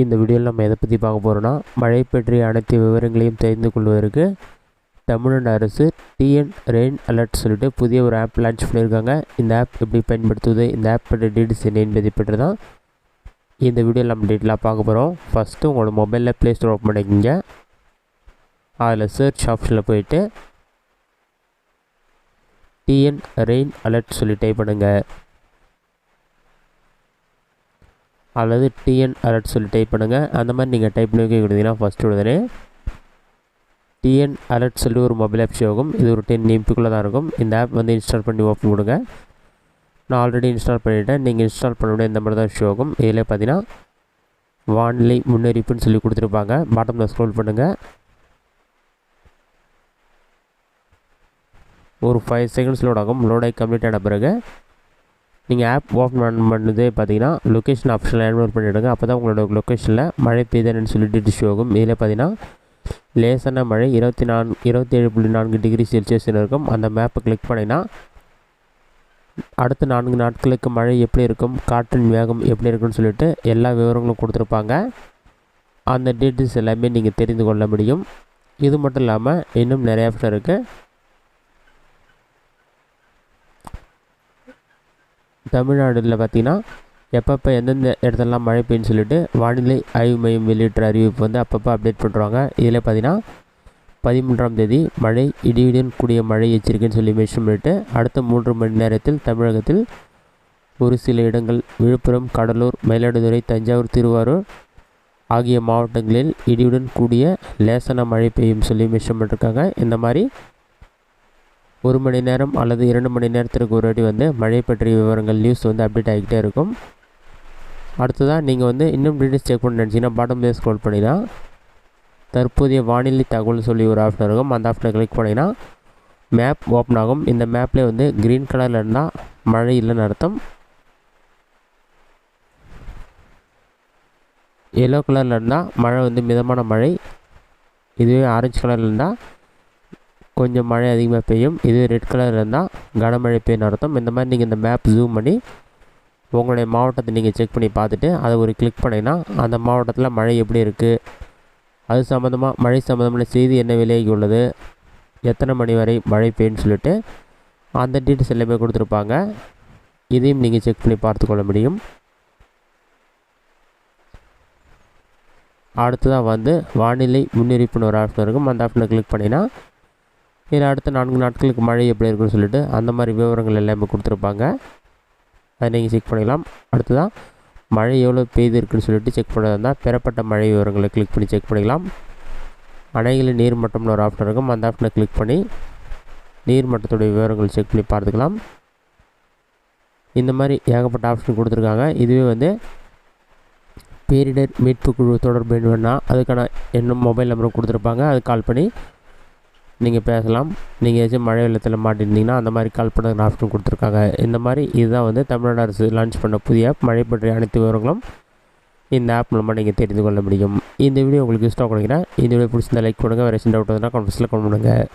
இந்த வீடியோவில் நம்ம எதை பற்றி பார்க்க போகிறோன்னா, மழை பற்றிய அனைத்து விவரங்களையும் தெரிந்து கொள்வதற்கு தமிழ்நாடு அரசு டிஎன் ரெயின் அலர்ட் சொல்லிட்டு புதிய ஒரு ஆப் லான்ச் பண்ணியிருக்காங்க. இந்த ஆப் எப்படி பயன்படுத்துவது, இந்த ஆப் பற்றி டீட்டெயில்ஸ் என்ன என்பதை பற்றி தான் இந்த வீடியோவில் நம்ம டீட்டெயிலாக பார்க்க போகிறோம். ஃபஸ்ட்டு உங்களோட மொபைலில் ப்ளே ஸ்டோர் ஓப்பன் பண்ணிக்கிங்க. அதில் சர்ச் ஆப்ஷனில் போயிட்டு டிஎன் ரெயின் அலர்ட் சொல்லி டைப் பண்ணுங்கள், அல்லது டிஎன் அலர்ட் சொல்லி டைப் பண்ணுங்கள். அந்த மாதிரி நீங்கள் டைப் பண்ணி கொடுத்தீங்கன்னா ஃபஸ்ட்டு உடனே டிஎன் அலர்ட் சொல்லி ஒரு மொபைல் ஆப் ஷோ ஆகும். இது ஒரு 10 MB தான் இருக்கும். இந்த ஆப் வந்து இன்ஸ்டால் பண்ணி ஓப்பன் கொடுங்க. நான் ஆல்ரெடி இன்ஸ்டால் பண்ணிவிட்டேன். நீங்கள் இன்ஸ்டால் பண்ண இந்த மாதிரி தான் ஷோ ஆகும். இதில் பார்த்தீங்கன்னா வானிலை முன்னறிவிப்புன்னு சொல்லி கொடுத்துருப்பாங்க. பாட்டமில் ஸ்க்ரோல் பண்ணுங்கள். ஒரு 5 செகண்ட்ஸ் லோட் ஆகும். லோடாகி கம்ப்ளீட் ஆன பிறகு நீங்கள் ஆப் ஓப்பன் பண்ணதே பார்த்தீங்கன்னா லொக்கேஷன் ஆப்ஷனில் என்ரோல் பண்ணிவிடுங்க. அப்போ தான் உங்களோட லொக்கேஷனில் மழை பெய்தன்னு சொல்லிட்டு ஷோ ஆகும். இதில் பார்த்தீங்கன்னா லேசான மழை 27.4 டிகிரி செல்சியஸ் இருக்கும். அந்த மேப்பை கிளிக் பண்ணிங்கன்னா அடுத்த 4 நாட்களுக்கு மழை எப்படி இருக்கும், காற்றின் வேகம் எப்படி இருக்குன்னு சொல்லிட்டு எல்லா விவரங்களும் கொடுத்துருப்பாங்க. அந்த டீட்டெயில்ஸ் எல்லாமே நீங்கள் தெரிந்து கொள்ள முடியும். இது மட்டும் இல்லாமல் இன்னும் நிறைய ஆப்ஷன் இருக்குது. தமிழ்நாடுல பார்த்திங்கன்னா எப்பப்போ எந்தெந்த இடத்துலலாம் மழை பெய்யுன்னு சொல்லிட்டு வானிலை ஆய்வு மையம் வெளியிட்ட அறிவிப்பு வந்து அப்பப்போ அப்டேட் பண்ணுறாங்க. இதில் பார்த்திங்கன்னா 13ஆம் தேதி மழை இடியுடன் கூடிய மழை எச்சரிக்கைன்னு சொல்லி மென்ஷன் பண்ணிவிட்டு அடுத்த 3 மணி நேரத்தில் தமிழகத்தில் ஒரு சில இடங்கள் விழுப்புரம், கடலூர், மயிலாடுதுறை, தஞ்சாவூர், திருவாரூர் ஆகிய மாவட்டங்களில் இடியுடன் கூடிய லேசான மழை பெய்யும் சொல்லி மென்ஷன் பண்ணியிருக்காங்க. இந்த மாதிரி 1 மணி நேரம் அல்லது 2 மணி நேரத்திற்கு ஒரு வாட்டி வந்து மழை பற்றிய விவரங்கள் நியூஸ் வந்து அப்டேட் ஆகிக்கிட்டே இருக்கும். அடுத்ததாக நீங்கள் வந்து இன்னும் டீட்டெயில்ஸ் செக் பண்ண நினச்சிங்கன்னா பாட்டமில் ஸ்க்ரோல் பண்ணிங்கன்னா தற்போதைய வானிலை தகவல் சொல்லி ஒரு ஆப்ஷன் இருக்கும். அந்த ஆப்ஷனை கிளிக் பண்ணிங்கன்னா மேப் ஓப்பன் ஆகும். இந்த மேப்லேயே வந்து க்ரீன் கலரில் இருந்தால் மழை இல்லைன்னு அர்த்தம், எல்லோ கலரில் இருந்தால் மழை வந்து மிதமான மழை, இதுவே ஆரஞ்சு கலரில் இருந்தால் கொஞ்சம் மழை அதிகமாக பெய்யும், இதுவே ரெட் கலரில் இருந்தால் கனமழை பெய்யும்னு அர்த்தம். இந்த மாதிரி நீங்கள் இந்த மேப் ஜூம் பண்ணி உங்களுடைய மாவட்டத்தை நீங்கள் செக் பண்ணி பார்த்துட்டு அதை ஒரு கிளிக் பண்ணிங்கன்னா அந்த மாவட்டத்தில் மழை எப்படி இருக்குது, அது சம்மந்தமாக மழை சம்மந்தமான செய்தி என்ன விலையாகி உள்ளது, எத்தனை மணி வரை மழை பெய்யும்னு சொல்லிட்டு அந்த டீட்டெயில்ஸ் எல்லாமே கொடுத்துருப்பாங்க. இதையும் நீங்கள் செக் பண்ணி பார்த்துக்கொள்ள முடியும். அடுத்ததாக வந்து வானிலை முன்னறிவிப்புன்னு ஒரு ஆப்ஷன் இருக்கும். அந்த ஆப்ஷனை கிளிக் பண்ணிங்கன்னா இதில் அடுத்த 4 நாட்களுக்கு மழை எப்படி இருக்குன்னு சொல்லிட்டு அந்த மாதிரி விவரங்கள் எல்லாமே கொடுத்துருப்பாங்க. அதை நீங்கள் செக் பண்ணிக்கலாம். அடுத்ததாக மழை எவ்வளோ பெய்து இருக்குன்னு சொல்லிட்டு செக் பண்ணதாக இருந்தால் பெறப்பட்ட மழை விவரங்களை கிளிக் பண்ணி செக் பண்ணிக்கலாம். அணைகளின் நீர்மட்டம்னு ஒரு ஆப்ஷன் இருக்கும். அந்த ஆப்ஷனை கிளிக் பண்ணி நீர்மட்டத்துடைய விவரங்கள் செக் பண்ணி பார்த்துக்கலாம். இந்த மாதிரி ஏகப்பட்ட ஆப்ஷன் கொடுத்துருக்காங்க. இதுவே வந்து பேரிடர் மீட்பு குழு தொடர்பு வேணும்னா அதுக்கான இன்னும் மொபைல் நம்பரும் கொடுத்துருப்பாங்க. அது கால் பண்ணி நீங்கள் பேசலாம். நீங்கள் ஏதாச்சும் மழை வெள்ளத்தில் மாட்டிருந்தீங்கன்னா அந்த மாதிரி கால் பண்ண ஆப்ஷன் கொடுத்துருக்காங்க. இந்த மாதிரி இதுதான் வந்து தமிழ்நாடு அரசு லான்ச் பண்ண புதிய ஆப். மழை பற்றிய அனைத்து விவரங்களும் இந்த ஆப் மூலமாக நீங்கள் தெரிந்து கொள்ள முடியும். இந்த வீடியோ உங்களுக்கு இஷ்டம் கொடுக்குறேன். இந்த வீடியோ பிடிச்சிருந்தா லைக் பண்ணுங்கள். வேறு டவுட் வந்தால் கமெண்ட்ஸில் கமெண்ட் பண்ணுங்கள்.